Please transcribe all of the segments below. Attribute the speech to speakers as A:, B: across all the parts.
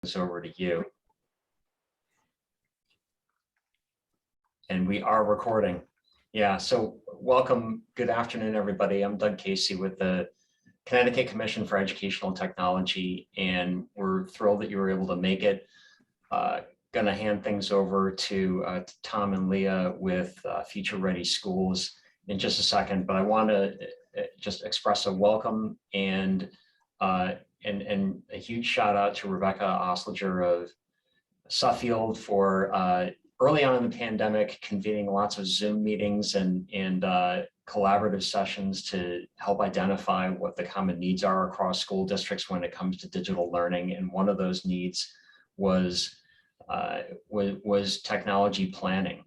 A: this over to you. And we are recording. Yeah, so welcome. Good afternoon, everybody. I'm Doug Casey with the Connecticut Commission for Educational Technology, and we're thrilled that you were able to make it. Going to hand things over to Tom and Leah with Future Ready Schools in just a second, but I want to just express a welcome and a huge shout out to Rebecca Osliger of Suffield for early on in the pandemic convening lots of Zoom meetings and collaborative sessions to help identify what the common needs are across school districts when it comes to digital learning. And one of those needs was technology planning.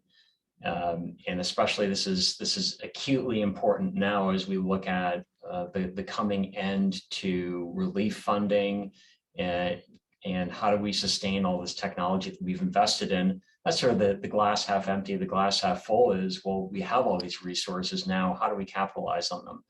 A: And especially this is acutely important now as we look at the coming end to relief funding and how do we sustain all this technology that we've invested in. That's sort of the glass half empty. The glass half full is, well, we have all these resources now. How do we capitalize on them?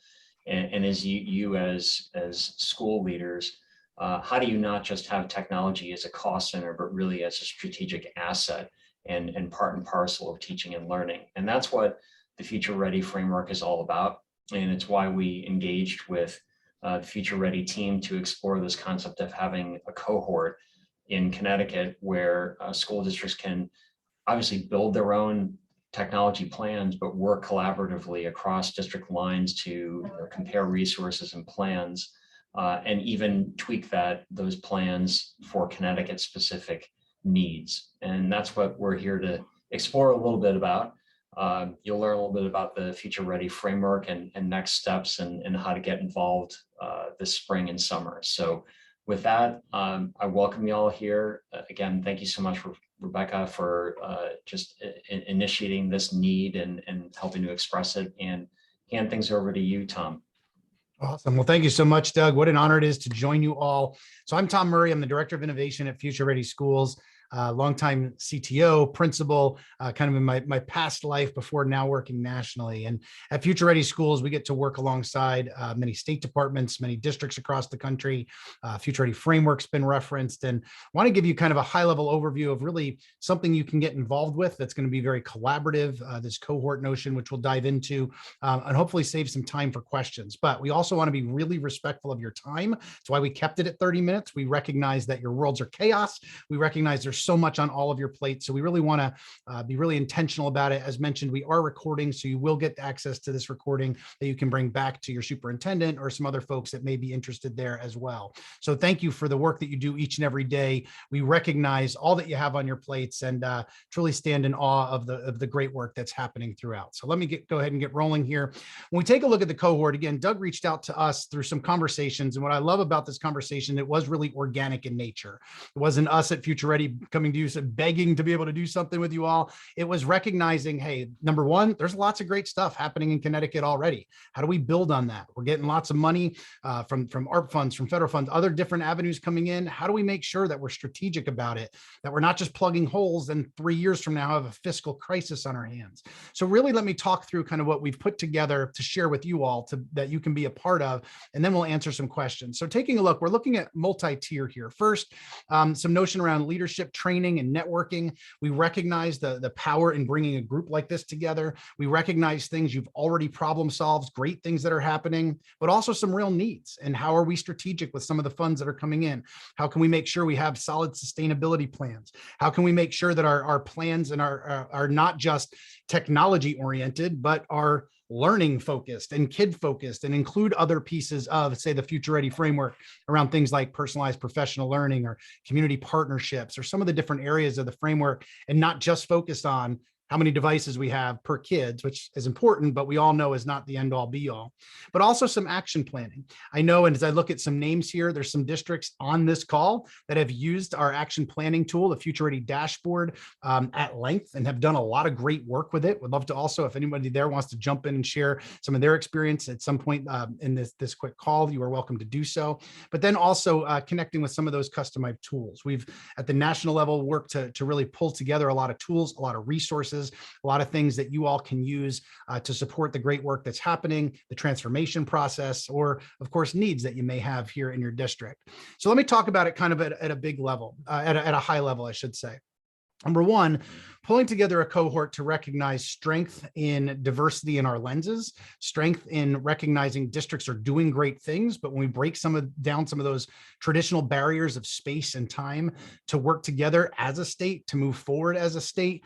A: And as you as school leaders, how do you not just have technology as a cost center, but really as a strategic asset and part and parcel of teaching and learning? And that's what the Future Ready framework is all about. And it's why we engaged with the Future Ready team to explore this concept of having a cohort in Connecticut where school districts can obviously build their own technology plans, but work collaboratively across district lines to compare resources and plans, and even tweak those plans for Connecticut specific needs. And that's what we're here to explore a little bit about. You'll learn a little bit about the Future Ready framework and next steps and how to get involved this spring and summer. So with that, I welcome you all here. Again, thank you so much, Rebecca, for just initiating this need and helping to express it, and hand things over to you, Tom.
B: Awesome. Well, thank you so much, Doug. What an honor it is to join you all. So I'm Tom Murray. I'm the Director of Innovation at Future Ready Schools. Longtime CTO, principal, kind of in my past life before now working nationally. And at Future Ready Schools, we get to work alongside many state departments, many districts across the country. Future Ready framework's been referenced, and want to give you kind of a high level overview of really something you can get involved with that's going to be very collaborative, this cohort notion, which we'll dive into, and hopefully save some time for questions. But we also want to be really respectful of your time. That's why we kept it at 30 minutes. We recognize that your worlds are chaos. We recognize there's so much on all of your plates. So we really want to be really intentional about it. As mentioned, we are recording, so you will get access to this recording that you can bring back to your superintendent or some other folks that may be interested there as well. So thank you for the work that you do each and every day. We recognize all that you have on your plates and truly stand in awe of the great work that's happening throughout. So let me go ahead and get rolling here. When we take a look at the cohort, again, Doug reached out to us through some conversations. And what I love about this conversation, it was really organic in nature. It wasn't us at Future Ready coming to you and begging to be able to do something with you all. It was recognizing, hey, number one, there's lots of great stuff happening in Connecticut already. How do we build on that? We're getting lots of money from ARP funds, from federal funds, other different avenues coming in. How do we make sure that we're strategic about it, that we're not just plugging holes and 3 years from now have a fiscal crisis on our hands? So really, let me talk through kind of what we've put together to share with you all that you can be a part of, and then we'll answer some questions. So taking a look, we're looking at multi-tier here. First, some notion around leadership training and networking. We recognize the power in bringing a group like this together. We recognize things you've already problem solved, great things that are happening, but also some real needs. And how are we strategic with some of the funds that are coming in? How can we make sure we have solid sustainability plans? How can we make sure that our plans and are not just technology oriented, but are learning focused and kid focused and include other pieces of, say, the Future Ready framework around things like personalized professional learning or community partnerships or some of the different areas of the framework, and not just focused on how many devices we have per kids, which is important, but we all know is not the end all be all, but also some action planning. I know, and as I look at some names here, there's some districts on this call that have used our action planning tool, the Future Ready dashboard, at length and have done a lot of great work with it. Would love to also, if anybody there wants to jump in and share some of their experience at some point in this quick call, you are welcome to do so. But then also connecting with some of those customized tools. We've at the national level worked to really pull together a lot of tools, a lot of resources resources, a lot of things that you all can use to support the great work that's happening, the transformation process, or of course, needs that you may have here in your district. So let me talk about it kind of at a big level, at a high level, I should say. Number one, pulling together a cohort to recognize strength in diversity in our lenses, strength in recognizing districts are doing great things, but when we break down some of those traditional barriers of space and time to work together as a state, to move forward as a state,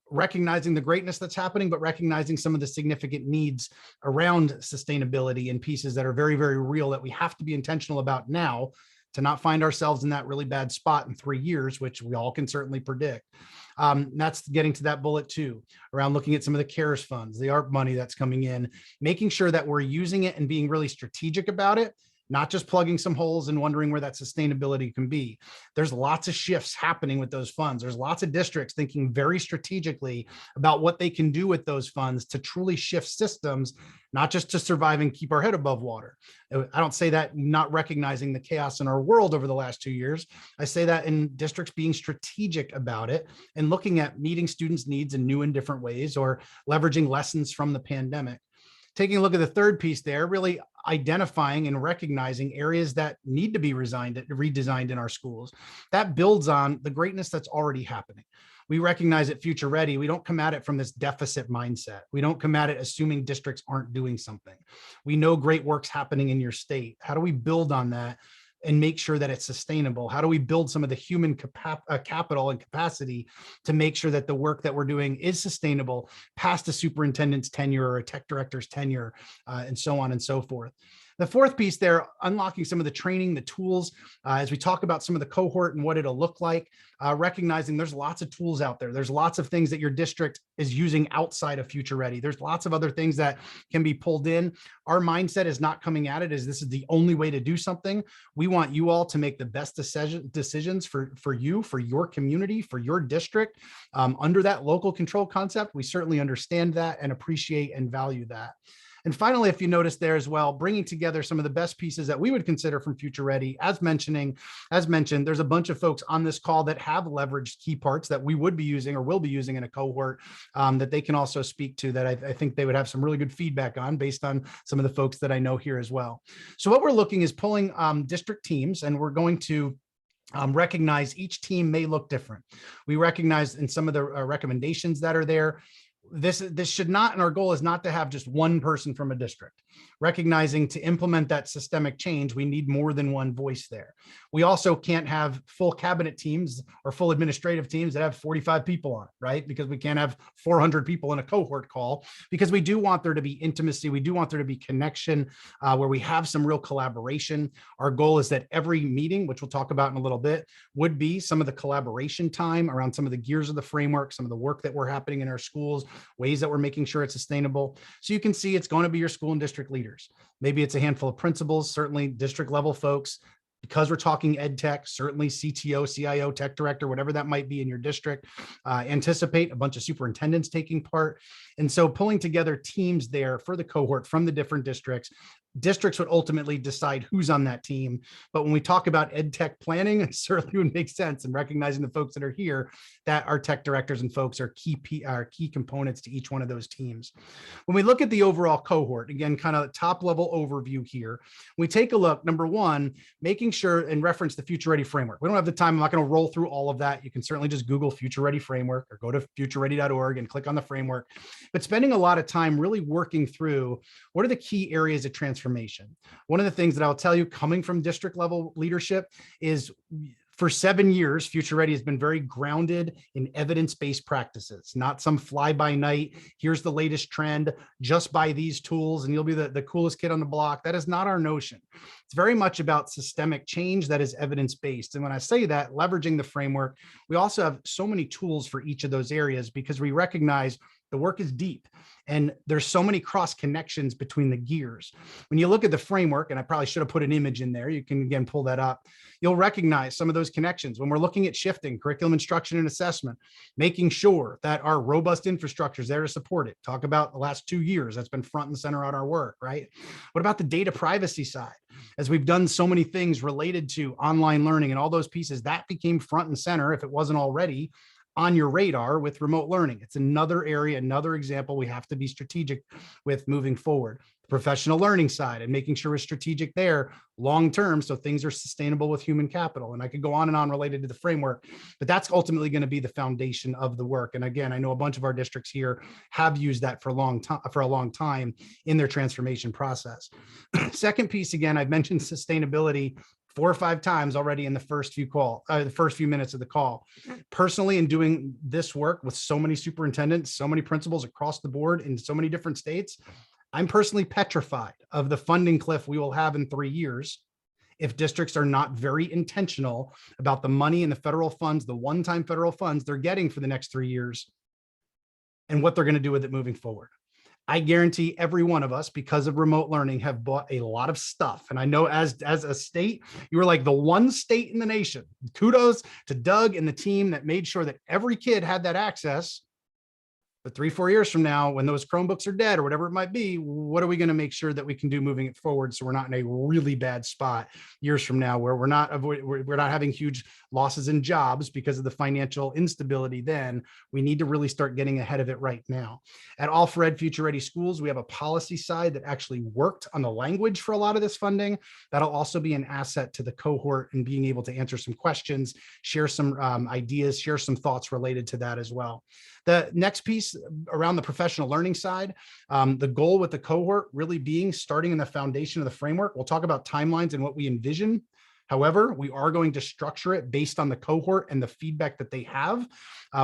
B: recognizing the greatness that's happening, but recognizing some of the significant needs around sustainability and pieces that are very, very real that we have to be intentional about now, to not find ourselves in that really bad spot in 3 years, which we all can certainly predict. That's getting to that bullet too, around looking at some of the CARES funds, the ARP money that's coming in, making sure that we're using it and being really strategic about it, not just plugging some holes and wondering where that sustainability can be. There's lots of shifts happening with those funds. There's lots of districts thinking very strategically about what they can do with those funds to truly shift systems, not just to survive and keep our head above water. I don't say that not recognizing the chaos in our world over the last 2 years. I say that in districts being strategic about it and looking at meeting students' needs in new and different ways, or leveraging lessons from the pandemic. Taking a look at the third piece there, really identifying and recognizing areas that need to be redesigned in our schools. That builds on the greatness that's already happening. We recognize at Future Ready, we don't come at it from this deficit mindset. We don't come at it assuming districts aren't doing something. We know great work's happening in your state. How do we build on that and make sure that it's sustainable? How do we build some of the human capital and capacity to make sure that the work that we're doing is sustainable past a superintendent's tenure or a tech director's tenure, and so on and so forth. The fourth piece there, unlocking some of the training, the tools, as we talk about some of the cohort and what it'll look like, recognizing there's lots of tools out there. There's lots of things that your district is using outside of Future Ready. There's lots of other things that can be pulled in. Our mindset is not coming at it as this is the only way to do something. We want you all to make the best decisions for you, for your community, for your district. Under that local control concept, we certainly understand that and appreciate and value that. And finally, if you notice there as well, bringing together some of the best pieces that we would consider from Future Ready. As mentioned, there's a bunch of folks on this call that have leveraged key parts that we would be using or will be using in a cohort, that they can also speak to, that I think they would have some really good feedback on based on some of the folks that I know here as well. So what we're looking is pulling district teams, and we're going to recognize each team may look different. We recognize in some of the recommendations that are there, this should not, and our goal is not to have just one person from a district. Recognizing to implement that systemic change, we need more than one voice there. We also can't have full cabinet teams or full administrative teams that have 45 people on it, right? Because we can't have 400 people in a cohort call, because we do want there to be intimacy. We do want there to be connection, where we have some real collaboration. Our goal is that every meeting, which we'll talk about in a little bit, would be some of the collaboration time around some of the gears of the framework, some of the work that we're happening in our schools, ways that we're making sure it's sustainable. So you can see it's going to be your school and district leaders. Maybe it's a handful of principals, certainly district level folks. Because we're talking ed tech, certainly CTO, CIO, tech director, whatever that might be in your district. Anticipate a bunch of superintendents taking part. And so pulling together teams there for the cohort from the different districts. Districts would ultimately decide who's on that team. But when we talk about ed tech planning, it certainly would make sense, and recognizing the folks that are here, that our tech directors and folks are key components to each one of those teams. When we look at the overall cohort, again, kind of top level overview here, we take a look, number one, making sure and reference the Future Ready framework. We don't have the time. I'm not going to roll through all of that. You can certainly just Google Future Ready framework or go to futureready.org and click on the framework. But spending a lot of time really working through what are the key areas of transformation. One of the things that I'll tell you coming from district level leadership is, for 7 years, Future Ready has been very grounded in evidence-based practices, not some fly-by-night, here's the latest trend, just buy these tools and you'll be the coolest kid on the block. That is not our notion. It's very much about systemic change that is evidence-based. And when I say that, leveraging the framework, we also have so many tools for each of those areas, because we recognize the work is deep and there's so many cross connections between the gears. When you look at the framework, and I probably should have put an image in there, you can again pull that up, you'll recognize some of those connections when we're looking at shifting curriculum instruction and assessment, making sure that our robust infrastructure is there to support it. Talk about the last 2 years, that's been front and center on our work, right? What about the data privacy side? As we've done so many things related to online learning and all those pieces, that became front and center, if it wasn't already, on your radar with remote learning. It's another area, another example we have to be strategic with moving forward. The professional learning side and making sure we're strategic there long-term so things are sustainable with human capital. And I could go on and on related to the framework, but that's ultimately going to be the foundation of the work. And again, I know a bunch of our districts here have used that for a long time in their transformation process. Second piece, again, I've mentioned sustainability 4 or 5 times already in the first few minutes of the call. Personally, in doing this work with so many superintendents, so many principals across the board in so many different states, I'm personally petrified of the funding cliff we will have in 3 years if districts are not very intentional about the money and the federal funds, the one-time federal funds they're getting for the next 3 years and what they're going to do with it moving forward. I guarantee every one of us, because of remote learning, have bought a lot of stuff. And I know as a state, you were like the one state in the nation. Kudos to Doug and the team that made sure that every kid had that access. But 3-4 years from now, when those Chromebooks are dead or whatever it might be, what are we going to make sure that we can do moving it forward so we're not in a really bad spot years from now where we're not having huge losses in jobs because of the financial instability? Then we need to really start getting ahead of it right now. At All for Ed Future Ready Schools, we have a policy side that actually worked on the language for a lot of this funding. That'll also be an asset to the cohort and being able to answer some questions, share some ideas, share some thoughts related to that as well. The next piece around the professional learning side, the goal with the cohort really being starting in the foundation of the framework. We'll talk about timelines and what we envision. However, we are going to structure it based on the cohort and the feedback that they have,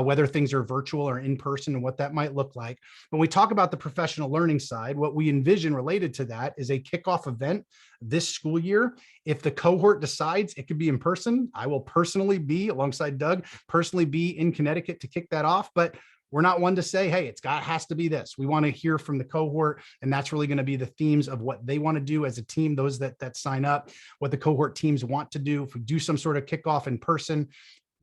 B: whether things are virtual or in person and what that might look like. When we talk about the professional learning side, what we envision related to that is a kickoff event this school year. If the cohort decides it could be in person, I will personally be, alongside Doug, personally be in Connecticut to kick that off. But we're not one to say, hey, has to be this. We want to hear from the cohort, and that's really going to be the themes of what they want to do as a team, those that sign up, what the cohort teams want to do. If we do some sort of kickoff in person,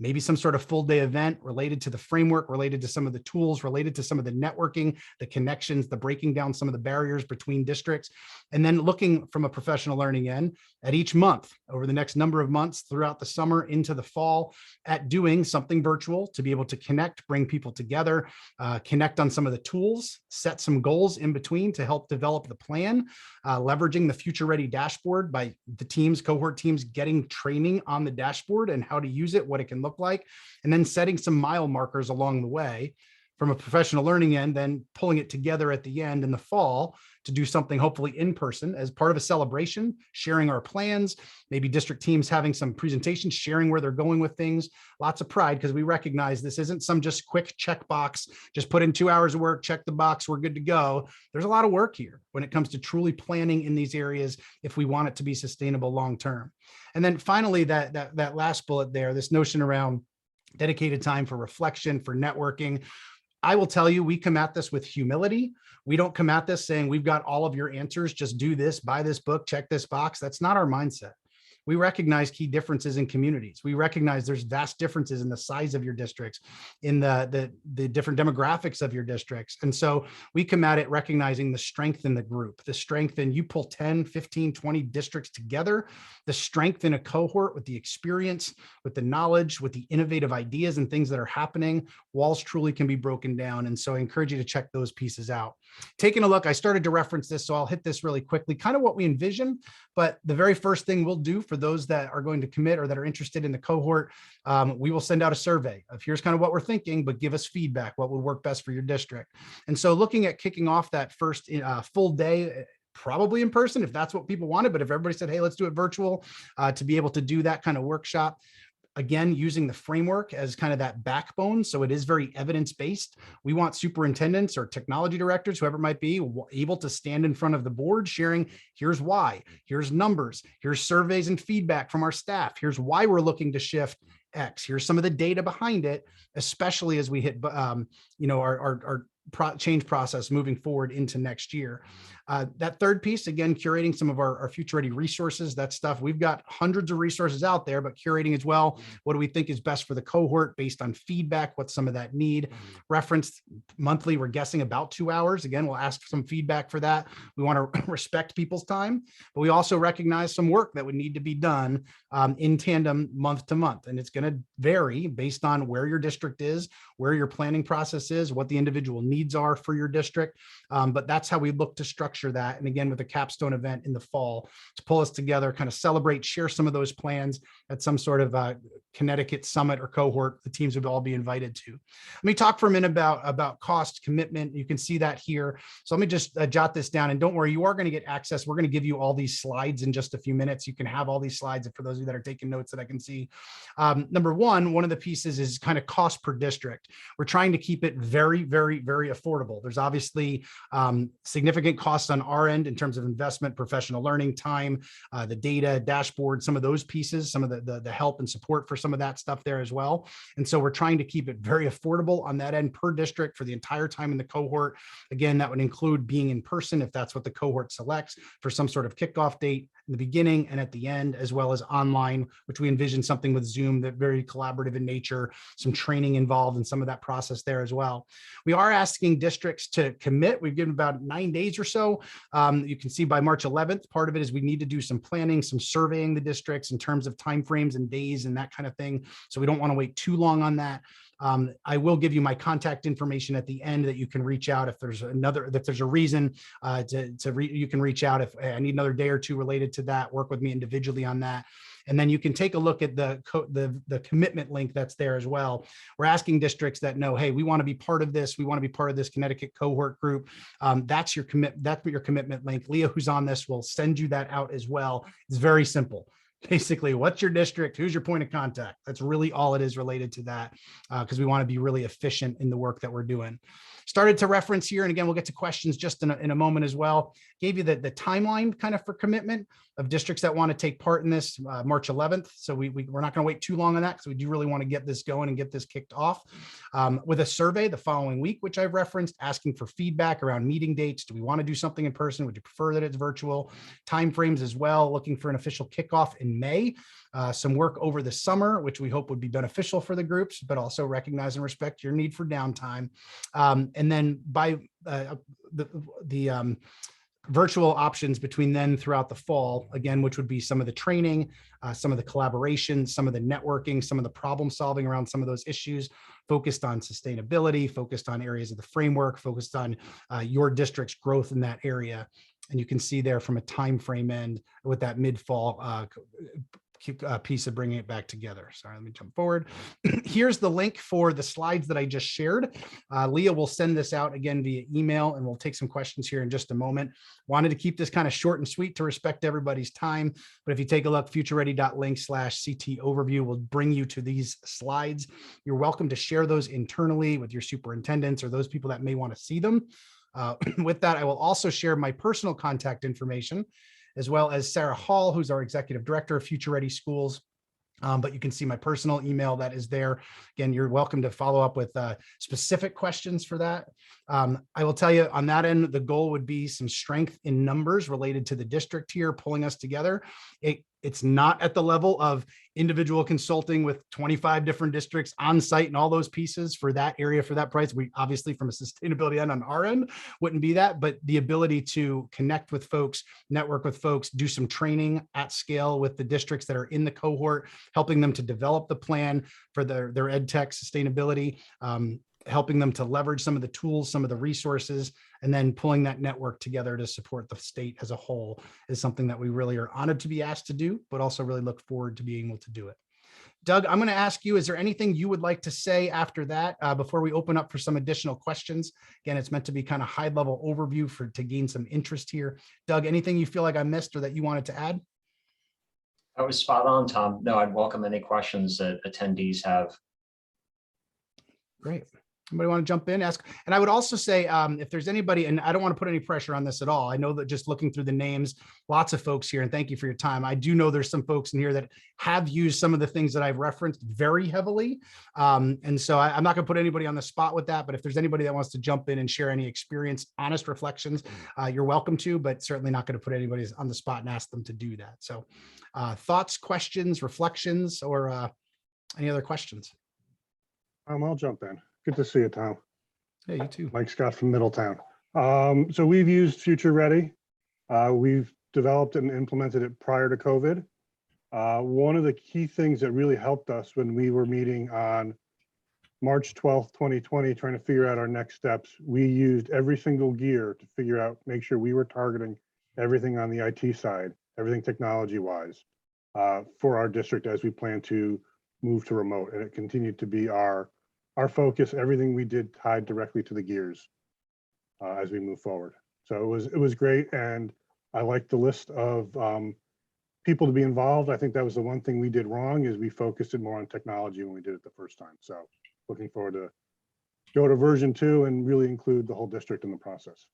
B: maybe some sort of full day event related to the framework, related to some of the tools, related to some of the networking, the connections, the breaking down some of the barriers between districts, and then looking from a professional learning end at each month over the next number of months throughout the summer into the fall at doing something virtual to be able to connect, bring people together, connect on some of the tools, set some goals in between to help develop the plan, leveraging the Future Ready dashboard by the teams, cohort teams getting training on the dashboard and how to use it, what it can look like, and then setting some mile markers along the way from a professional learning end, then pulling it together at the end in the fall to do something hopefully in person as part of a celebration, sharing our plans, maybe district teams having some presentations, sharing where they're going with things. Lots of pride, because we recognize this isn't some just quick checkbox, just put in 2 hours of work, check the box, we're good to go. There's a lot of work here when it comes to truly planning in these areas if we want it to be sustainable long-term. And then finally, that last bullet there, this notion around dedicated time for reflection, for networking. I will tell you, we come at this with humility. We don't come at this saying we've got all of your answers, just do this, buy this book, check this box. That's not our mindset. We recognize key differences in communities. We recognize there's vast differences in the size of your districts, in the different demographics of your districts. And so we come at it recognizing the strength in the group, the strength in, you pull 10, 15, 20 districts together, the strength in a cohort with the experience, with the knowledge, with the innovative ideas and things that are happening. Walls truly can be broken down. And so I encourage you to check those pieces out. Taking a look, I started to reference this, so I'll hit this really quickly, kind of what we envision. But the very first thing we'll do for those that are going to commit or that are interested in the cohort, we will send out a survey of here's kind of what we're thinking, but give us feedback, what would work best for your district. And so looking at kicking off that first full day, probably in person if that's what people wanted, but if everybody said, hey, let's do it virtual, to be able to do that kind of workshop. Again, using the framework as kind of that backbone. So it is very evidence-based. We want superintendents or technology directors, whoever it might be, able to stand in front of the board sharing, here's why, here's numbers, here's surveys and feedback from our staff, here's why we're looking to shift X, here's some of the data behind it, especially as we hit, our change process moving forward into next year. That third piece, again, curating some of our future ready resources, that stuff. We've got hundreds of resources out there, but curating as well. What do we think is best for the cohort based on feedback? What's some of that need? Referenced monthly, we're guessing about 2 hours. Again, we'll ask some feedback for that. We want to respect people's time, but we also recognize some work that would need to be done in tandem month to month. And it's going to vary based on where your district is, where your planning process is, what the individual needs are for your district. But that's how we look to structure that. And again, with a capstone event in the fall to pull us together, kind of celebrate, share some of those plans at some sort of Connecticut summit or cohort the teams would all be invited to. Let me talk for a minute about cost commitment. You can see that here. So let me just jot this down, and don't worry, you are going to get access. We're going to give you all these slides in just a few minutes. You can have all these slides. And for those of you that are taking notes that I can see, number one of the pieces is kind of cost per district. We're trying to keep it very, very, very affordable. There's obviously significant costs on our end in terms of investment, professional learning time, the data, dashboard, some of those pieces, some of the help and support for some of that stuff there as well. And so we're trying to keep it very affordable on that end per district for the entire time in the cohort. Again, that would include being in person if that's what the cohort selects for some sort of kickoff date in the beginning and at the end, as well as online, which we envision something with Zoom that very collaborative in nature, some training involved in some of that process there as well. We are asking districts to commit. We've given about 9 days or so. You can see by March 11th, part of it is we need to do some planning, some surveying the districts in terms of timeframes and days and that kind of thing. So we don't want to wait too long on that. I will give you my contact information at the end that you can reach out if there's a reason you can reach out if I need another day or two related to that, work with me individually on that. And then you can take a look at the commitment link that's there as well. We're asking districts that know, hey, we want to be part of this. We want to be part of this Connecticut cohort group. That's your commitment link. Leah, who's on this, will send you that out as well. It's very simple. Basically, what's your district? Who's your point of contact? That's really all it is related to that, because we want to be really efficient in the work that we're doing. Started to reference here, and again, we'll get to questions just in a moment as well. Gave you the timeline kind of for commitment of districts that want to take part in this March 11th. So we're not going to wait too long on that because we do really want to get this going and get this kicked off with a survey the following week, which I've referenced, asking for feedback around meeting dates. Do we want to do something in person? Would you prefer that it's virtual? Timeframes as well, looking for an official kickoff in May. Some work over the summer, which we hope would be beneficial for the groups, but also recognize and respect your need for downtime. And then by the virtual options between then throughout the fall, again, which would be some of the training, some of the collaboration, some of the networking, some of the problem solving around some of those issues, focused on sustainability, focused on areas of the framework, focused on your district's growth in that area. And you can see there from a time frame end with that mid-fall piece of bringing it back together. Sorry, let me jump forward. Here's the link for the slides that I just shared. Leah will send this out again via email, and we'll take some questions here in just a moment. Wanted to keep this kind of short and sweet to respect everybody's time. But if you take a look, futureready.link/CT overview will bring you to these slides. You're welcome to share those internally with your superintendents or those people that may want to see them. With that, I will also share my personal contact information, as well as Sarah Hall, who's our executive director of Future Ready Schools. But you can see my personal email that is there. Again, you're welcome to follow up with specific questions for that. I will tell you on that end, the goal would be some strength in numbers related to the district here, pulling us together. It's not at the level of individual consulting with 25 different districts on site and all those pieces for that area for that price. We obviously, from a sustainability end on our end, wouldn't be that, but the ability to connect with folks, network with folks, do some training at scale with the districts that are in the cohort, helping them to develop the plan for their ed tech sustainability, helping them to leverage some of the tools, some of the resources, and then pulling that network together to support the state as a whole is something that we really are honored to be asked to do, but also really look forward to being able to do it. Doug, I'm going to ask you, is there anything you would like to say after that before we open up for some additional questions? Again, it's meant to be kind of high level overview to gain some interest here. Doug, anything you feel like I missed or that you wanted to add?
A: That was spot on, Tom. No, I'd welcome any questions that attendees have.
B: Great. Anybody want to jump in, ask? And I would also say, if there's anybody, and I don't want to put any pressure on this at all. I know that just looking through the names, lots of folks here, and thank you for your time. I do know there's some folks in here that have used some of the things that I've referenced very heavily. And so I'm not going to put anybody on the spot with that, but if there's anybody that wants to jump in and share any experience, honest reflections, you're welcome to, but certainly not going to put anybody on the spot and ask them to do that. So thoughts, questions, reflections, or any other questions?
C: I'll jump in. Good to see you, Tom.
B: Hey, you too.
C: Mike Scott from Middletown. So we've used Future Ready. We've developed and implemented it prior to COVID. One of the key things that really helped us when we were meeting on March 12th, 2020, trying to figure out our next steps, we used every single gear to figure out, make sure we were targeting everything on the IT side, everything technology-wise, for our district as we plan to move to remote. And it continued to be our focus. Everything we did tied directly to the gears as we move forward. So it was great, and I like the list of people to be involved. I think that was the one thing we did wrong, is we focused it more on technology when we did it the first time. So looking forward to go to version 2 and really include the whole district in the process.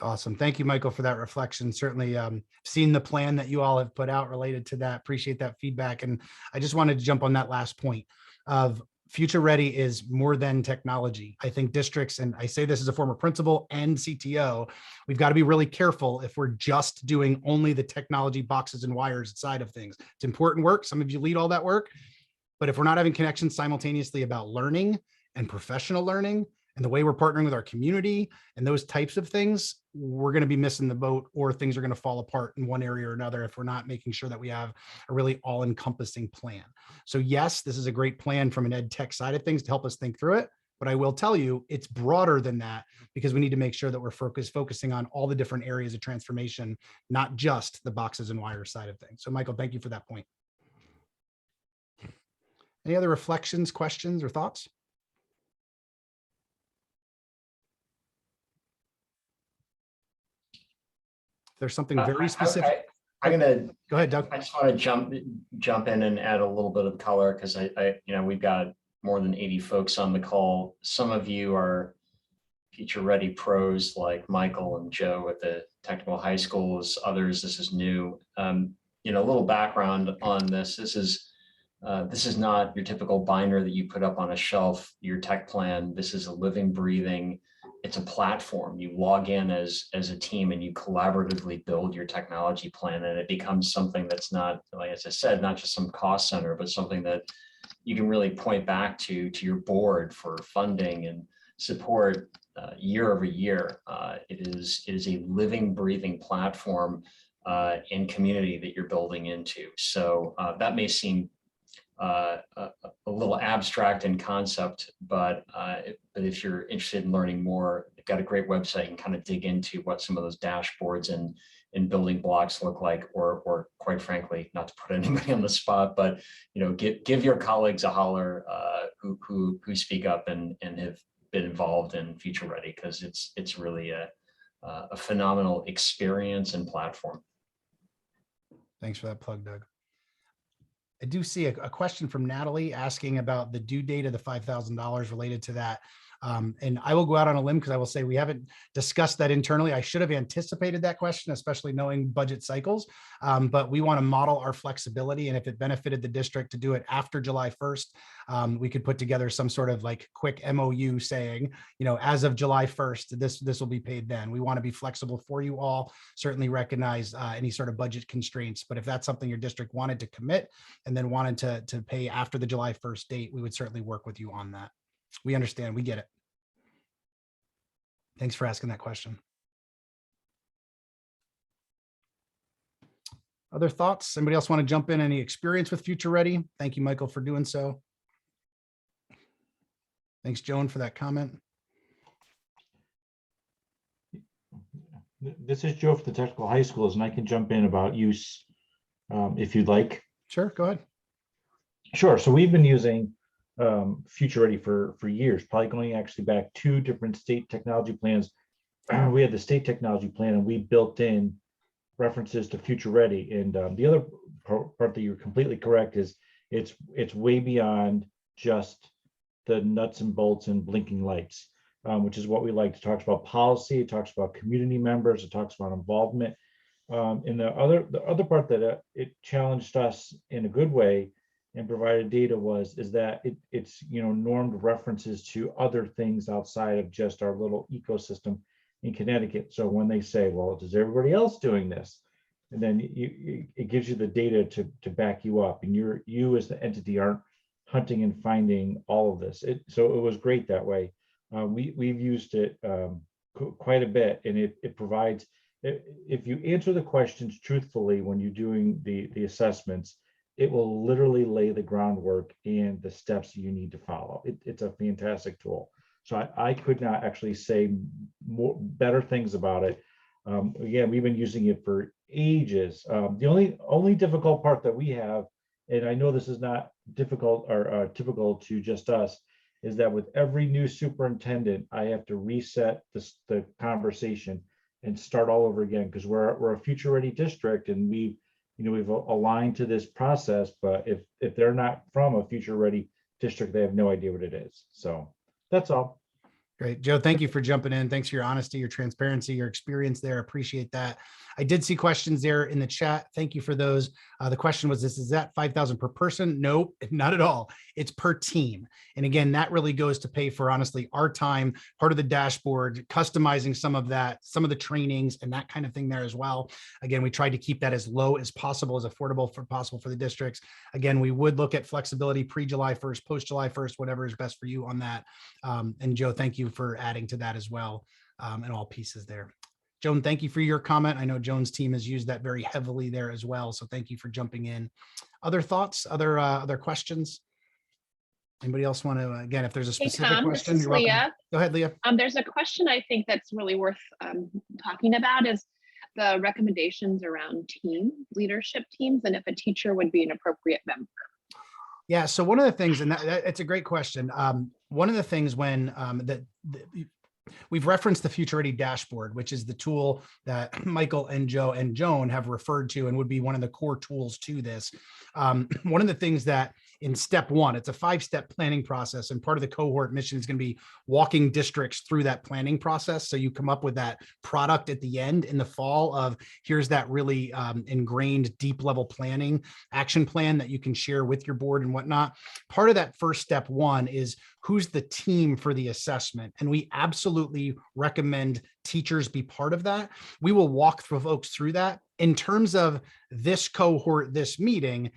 B: Awesome. Thank you, Michael, for that reflection. Certainly seen the plan that you all have put out related to that. Appreciate that feedback. And I just wanted to jump on that last point of Future Ready is more than technology. I think districts, and I say this as a former principal and CTO, we've got to be really careful if we're just doing only the technology boxes and wires side of things. It's important work. Some of you lead all that work, but if we're not having connections simultaneously about learning and professional learning and the way we're partnering with our community and those types of things, we're going to be missing the boat, or things are going to fall apart in one area or another if we're not making sure that we have a really all-encompassing plan. So yes, this is a great plan from an ed tech side of things to help us think through it. But I will tell you, it's broader than that, because we need to make sure that we're focusing on all the different areas of transformation, not just the boxes and wires side of things. So Michael, thank you for that point. Any other reflections, questions, or thoughts? There's something very specific.
A: I'm gonna
B: go ahead, Doug.
A: I just want to jump in and add a little bit of color, because we've got more than 80 folks on the call. Some of you are Future Ready pros like Michael and Joe at the technical high schools. Others, this is new. A little background on this. This is not your typical binder that you put up on a shelf, your tech plan. This is a living, breathing, it's a platform. You log in as a team and you collaboratively build your technology plan, and it becomes something that's not, like as I said, not just some cost center, but something that you can really point back to your board for funding and support year over year. It is a living, breathing platform and community that you're building into. So that may seem a little abstract in concept, but if you're interested in learning more, they've got a great website. You can kind of dig into what some of those dashboards and building blocks look like, or quite frankly, not to put anybody on the spot, but give your colleagues a holler who speak up and have been involved in Future Ready, because it's really a phenomenal experience and platform.
B: Thanks for that plug, Doug. I do see a question from Natalie asking about the due date of the $5,000 related to that. And I will go out on a limb, because I will say we haven't discussed that internally. I should have anticipated that question, especially knowing budget cycles. But we want to model our flexibility. And if it benefited the district to do it after July 1st, we could put together some sort of like quick MOU saying, as of July 1st, this will be paid then. We want to be flexible for you all, certainly recognize any sort of budget constraints. But if that's something your district wanted to commit and then wanted to pay after the July 1st date, we would certainly work with you on that. We understand, we get it. Thanks for asking that question. Other thoughts? Anybody else want to jump in? Any experience with Future Ready? Thank you, Michael, for doing so. Thanks, Joan, for that comment.
D: This is Joe for the technical high schools, and I can jump in about use if you'd like.
B: Sure, go ahead.
D: Sure. So we've been using Future Ready for years, probably going actually back 2 different state technology plans. We had the state technology plan, and we built in references to Future Ready. And the other part that you're completely correct is it's way beyond just the nuts and bolts and blinking lights, which is what we like. It talks about policy, it talks about community members, it talks about involvement. And the other part that it challenged us in a good way and provided data is that it's normed references to other things outside of just our little ecosystem in Connecticut. So when they say, well, is everybody else doing this? And then it gives you the data to back you up, and you as the entity aren't hunting and finding all of this. So it was great that way. We've used it quite a bit, and it provides, if you answer the questions truthfully when you're doing the assessments, it will literally lay the groundwork and the steps you need to follow. It's a fantastic tool. So I could not actually say better things about it. Again, we've been using it for ages. The only difficult part that we have, and I know this is not difficult or typical to just us, is that with every new superintendent, I have to reset the conversation and start all over again, because we're a future ready district, and we've aligned to this process. But if they're not from a future ready district, they have no idea what it is. So that's all.
B: Great. Joe, thank you for jumping in. Thanks for your honesty, your transparency, your experience there. Appreciate that. I did see questions there in the chat. Thank you for those. The question was, is that 5,000 per person? Nope, not at all. It's per team. And again, that really goes to pay for, honestly, our time, part of the dashboard, customizing some of that, some of the trainings and that kind of thing there as well. Again, we tried to keep that as low as possible, as affordable for possible for the districts. Again, we would look at flexibility pre-July 1st, post-July 1st, whatever is best for you on that. And Joe, thank you for adding to that as well, and all pieces there. Joan, thank you for your comment. I know Joan's team has used that very heavily there as well. So thank you for jumping in. Other thoughts, other questions? Anybody else want to, again, if there's a specific
E: Tom,
B: question,
E: this is
B: you're welcome.
E: Leah.
B: Go ahead, Leah.
E: There's a question I think that's really worth talking about, is the recommendations around leadership teams, and if a teacher would be an appropriate member.
B: Yeah, so one of the things, and it's a great question. One of the things when we've referenced the Future Ready dashboard, which is the tool that Michael and Joe and Joan have referred to and would be one of the core tools to this. One of the things that in step one, it's a 5-step planning process, and part of the cohort mission is going to be walking districts through that planning process. So you come up with that product at the end in the fall of, here's that really ingrained deep level planning action plan that you can share with your board and whatnot. Part of that first step one is, who's the team for the assessment? And we absolutely recommend teachers be part of that. We will walk through folks through that. In terms of this cohort, this meeting,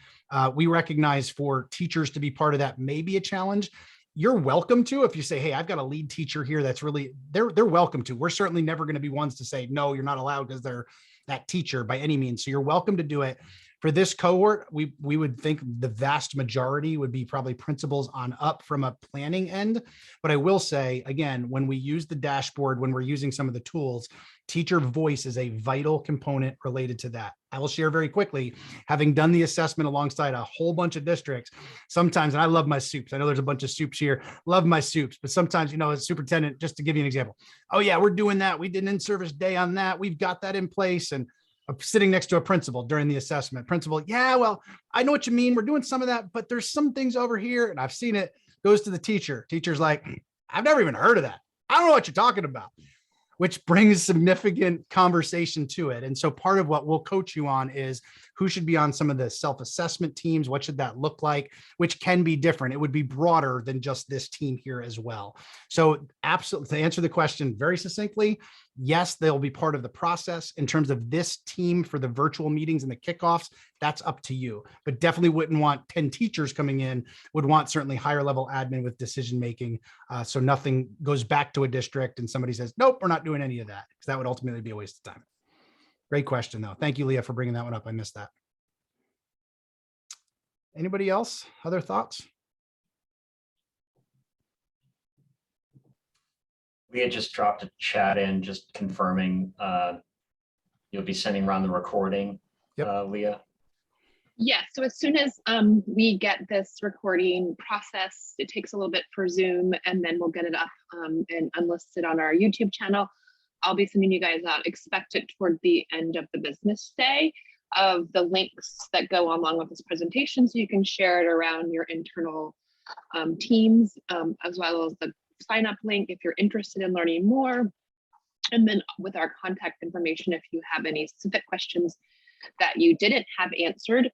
B: we recognize for teachers to be part of that may be a challenge. You're welcome to, if you say, hey, I've got a lead teacher here, that's really, they're welcome to. We're certainly never going to be ones to say, no, you're not allowed because they're that teacher by any means. So you're welcome to do it. For this cohort, we would think the vast majority would be probably principals on up from a planning end. But I will say, again, when we use the dashboard, when we're using some of the tools, teacher voice is a vital component related to that. I will share very quickly, having done the assessment alongside a whole bunch of districts, sometimes, and I love my soups. I know there's a bunch of soups here, love my soups, but sometimes, as superintendent, just to give you an example, oh yeah, we're doing that. We did an in-service day on that. We've got that in place. And sitting next to a principal during the assessment, principal, yeah, well, I know what you mean. We're doing some of that, but there's some things over here, and I've seen it. Goes to the teacher. Teacher's like, I've never even heard of that. I don't know what you're talking about, which brings significant conversation to it. And so part of what we'll coach you on is who should be on some of the self-assessment teams. What should that look like? Which can be different. It would be broader than just this team here as well. So absolutely, to answer the question very succinctly, yes, they'll be part of the process. In terms of this team for the virtual meetings and the kickoffs, that's up to you. But definitely wouldn't want 10 teachers coming in, would want certainly higher level admin with decision-making. So nothing goes back to a district and somebody says, nope, we're not doing any of that, because that would ultimately be a waste of time. Great question though. Thank you, Leah, for bringing that one up. I missed that. Anybody else? Other thoughts?
A: Leah just dropped a chat in, just confirming you'll be sending around the recording,
B: Yep.
A: Leah.
E: Yeah, so as soon as we get this recording process, it takes a little bit for Zoom, and then we'll get it up and unlisted on our YouTube channel. I'll be sending you guys out. Expect it toward the end of the business day, of the links that go along with this presentation, so you can share it around your internal Teams, as well as the sign up link if you're interested in learning more. And then with our contact information, if you have any specific questions that you didn't have answered,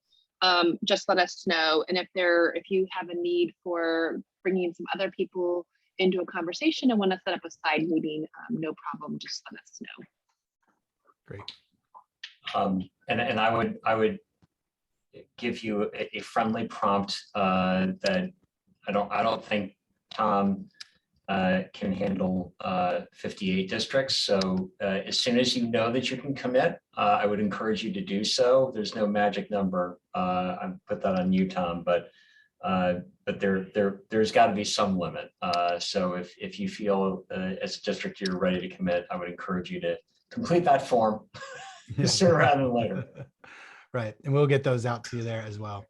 E: just let us know. And if you have a need for bringing some other people into a conversation and want to set up a side meeting, no problem, just let us know.
B: Great.
A: And I would give you a friendly prompt that I don't think Tom can handle 58 districts. So as soon as you know that you can commit, I would encourage you to do so. There's no magic number. I put that on you, Tom, but there's got to be some limit. So if you feel as a district you're ready to commit, I would encourage you to complete that form sooner rather than later.
B: Right. And we'll get those out to you there as well.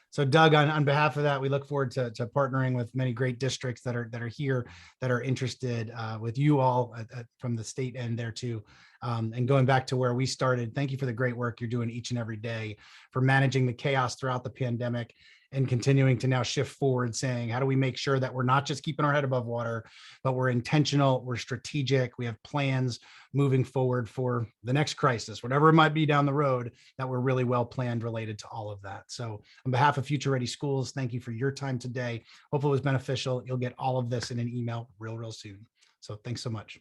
B: So Doug, on behalf of that, we look forward to partnering with many great districts that are here, that are interested with you all from the state end there too. And going back to where we started, thank you for the great work you're doing each and every day for managing the chaos throughout the pandemic and continuing to now shift forward, saying, how do we make sure that we're not just keeping our head above water, but we're intentional, we're strategic, we have plans moving forward for the next crisis, whatever it might be down the road, that we're really well planned related to all of that. So on behalf of Future Ready Schools, thank you for your time today. Hopefully it was beneficial. You'll get all of this in an email real soon. So thanks so much.